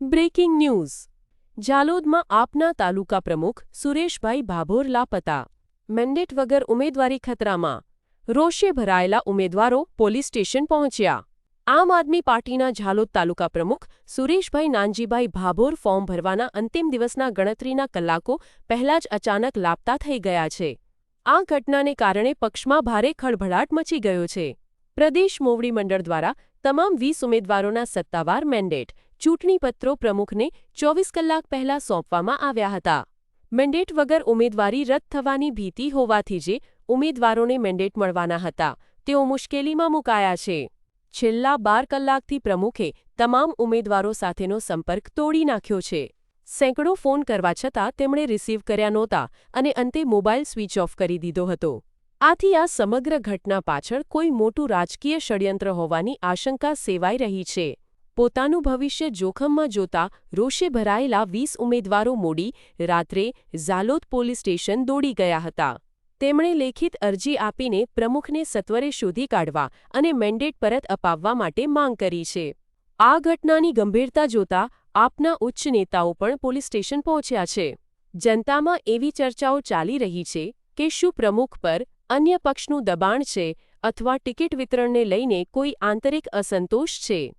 breaking news જાલોદમાં આપના તાલુકા પ્રમુખ સુરેશભાઈ ભાભોર લાપતા મેન્ડેટ વગર ઉમેદવારી ખતરામાં રોષે ભરાયેલા ઉમેદવારો પોલીસ સ્ટેશન પહોંચ્યા આમ આદમી પાર્ટીના ઝાલોદ તાલુકા પ્રમુખ સુરેશભાઈ નાનજીભાઈ ભાભોર ફોર્મ ભરવાના અંતિમ દિવસના ગણતરીના કલાકો પહેલા જ અચાનક લાપતા થઈ ગયા છે આ ઘટનાને કારણે પક્ષમાં ભારે ખળભળાટ મચી ગયો છે પ્રદેશ મોવડી મંડળ દ્વારા તમામ 20 ઉમેદવારોના સત્તાવાર મેન્ડેટ ચૂંટણીપત્રો પ્રમુખને 24 કલાક પહેલા સોંપવામાં આવ્યા હતા મેન્ડેટ વગર ઉમેદવારી રદ થવાની ભીતિ હોવાથી જે ઉમેદવારોને મેન્ડેટ મળવાના હતા તેઓ મુશ્કેલીમાં મુકાયા છે છેલ્લા 12 કલાકથી પ્રમુખે તમામ ઉમેદવારો સાથેનો સંપર્ક તોડી નાખ્યો છે સેંકડો ફોન કરવા છતાં તેમણે રિસીવ કર્યા નહોતા અને અંતે મોબાઈલ સ્વિચ ઓફ કરી દીધો હતો આથી આ સમગ્ર ઘટના પાછળ કોઈ મોટું રાજકીય ષડયંત્ર હોવાની આશંકા સેવાઈ રહી છે પોતાનું ભવિષ્ય જોખમમાં જોતા રોષે ભરાયેલા 20 ઉમેદવારો મોડી રાત્રે ઝાલોદ પોલીસ સ્ટેશન દોડી ગયા હતા તેમણે લેખિત અરજી આપીને પ્રમુખને સત્વરે શોધી કાઢવા અને મેન્ડેટ પરત અપાવવા માટે માંગ કરી છે આ ઘટનાની ગંભીરતા જોતા આપના ઉચ્ચ નેતાઓ પણ પોલીસ સ્ટેશન પહોંચ્યા છે જનતામાં એવી ચર્ચાઓ ચાલી રહી છે કે શું પ્રમુખ પર અન્ય પક્ષનું દબાણ છે અથવા ટિકિટ વિતરણને લઈને કોઈ આંતરિક અસંતોષ છે